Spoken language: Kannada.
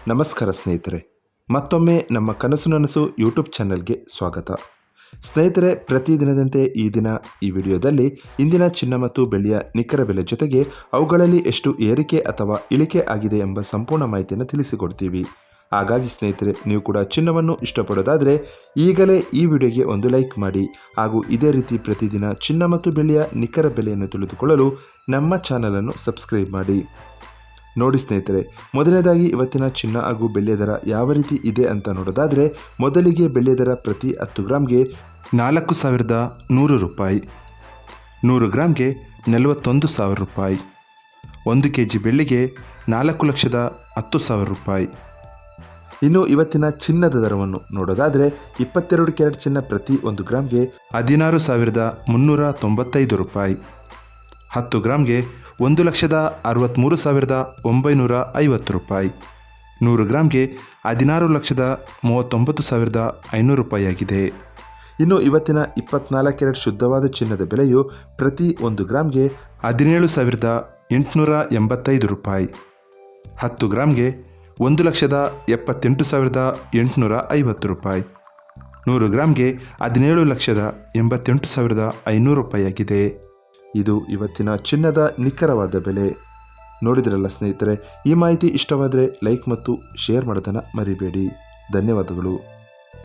ನಮಸ್ಕಾರ ಸ್ನೇಹಿತರೆ, ಮತ್ತೊಮ್ಮೆ ನಮ್ಮ ಕನಸು ನನಸು ಯೂಟ್ಯೂಬ್ ಚಾನೆಲ್ಗೆ ಸ್ವಾಗತ. ಸ್ನೇಹಿತರೆ, ಪ್ರತಿದಿನದಂತೆ ಈ ದಿನ ಈ ವಿಡಿಯೋದಲ್ಲಿ ಇಂದಿನ ಚಿನ್ನ ಮತ್ತು ಬೆಳ್ಳಿಯ ನಿಖರ ಬೆಲೆ ಜೊತೆಗೆ ಅವುಗಳಲ್ಲಿ ಎಷ್ಟು ಏರಿಕೆ ಅಥವಾ ಇಳಿಕೆ ಆಗಿದೆ ಎಂಬ ಸಂಪೂರ್ಣ ಮಾಹಿತಿಯನ್ನು ತಿಳಿಸಿಕೊಡ್ತೀವಿ. ಹಾಗಾಗಿ ಸ್ನೇಹಿತರೆ, ನೀವು ಕೂಡ ಚಿನ್ನವನ್ನು ಇಷ್ಟಪಡೋದಾದರೆ ಈಗಲೇ ಈ ವಿಡಿಯೋಗೆ ಒಂದು ಲೈಕ್ ಮಾಡಿ. ಹಾಗೂ ಇದೇ ರೀತಿ ಪ್ರತಿದಿನ ಚಿನ್ನ ಮತ್ತು ಬೆಳ್ಳಿಯ ನಿಖರ ಬೆಲೆಯನ್ನು ತಿಳಿದುಕೊಳ್ಳಲು ನಮ್ಮ ಚಾನಲನ್ನು ಸಬ್ಸ್ಕ್ರೈಬ್ ಮಾಡಿ. ನೋಡಿ ಸ್ನೇಹಿತರೆ, ಮೊದಲನೇದಾಗಿ ಇವತ್ತಿನ ಚಿನ್ನ ಹಾಗೂ ಬೆಳ್ಳಿಯ ದರ ಯಾವ ರೀತಿ ಇದೆ ಅಂತ ನೋಡೋದಾದರೆ, ಮೊದಲಿಗೆ ಬೆಳ್ಳಿಯ ದರ ಪ್ರತಿ 10 ಗ್ರಾಮ್ಗೆ 4,100 ರೂಪಾಯಿ, 100 ಗ್ರಾಮ್ಗೆ 41,000 ರೂಪಾಯಿ, 1 kg ಬೆಳ್ಳಿಗೆ 4,10,000 ರೂಪಾಯಿ. ಇನ್ನು ಇವತ್ತಿನ ಚಿನ್ನದ ದರವನ್ನು ನೋಡೋದಾದರೆ, 22 ಕ್ಯಾರೆಟ್ ಚಿನ್ನ ಪ್ರತಿ 1 ಗ್ರಾಮ್ಗೆ 16,395 ರೂಪಾಯಿ, 10 ಗ್ರಾಮ್ಗೆ 1,63,950 ರೂಪಾಯಿ, 100 ಗ್ರಾಮ್ಗೆ 16,39,500 ರೂಪಾಯಿ ಆಗಿದೆ. ಇನ್ನು ಇವತ್ತಿನ 24 ಕ್ಯಾರೆಟ್ ಶುದ್ಧವಾದ ಚಿನ್ನದ ಬೆಲೆಯು ಪ್ರತಿ 1 ಗ್ರಾಮ್ಗೆ 17,885 ರೂಪಾಯಿ, 10 ಗ್ರಾಮ್ಗೆ 1,78,850 ರೂಪಾಯಿ, 100 ಗ್ರಾಮ್ಗೆ 17,88,500 ರೂಪಾಯಿ ಆಗಿದೆ. ಇದು ಇವತ್ತಿನ ಚಿನ್ನದ ನಿಖರವಾದ ಬೆಲೆ. ನೋಡಿದ್ರಲ್ಲ ಸ್ನೇಹಿತರೆ, ಈ ಮಾಹಿತಿ ಇಷ್ಟವಾದರೆ ಲೈಕ್ ಮತ್ತು ಶೇರ್ ಮಾಡೋದನ್ನು ಮರಿಬೇಡಿ. ಧನ್ಯವಾದಗಳು.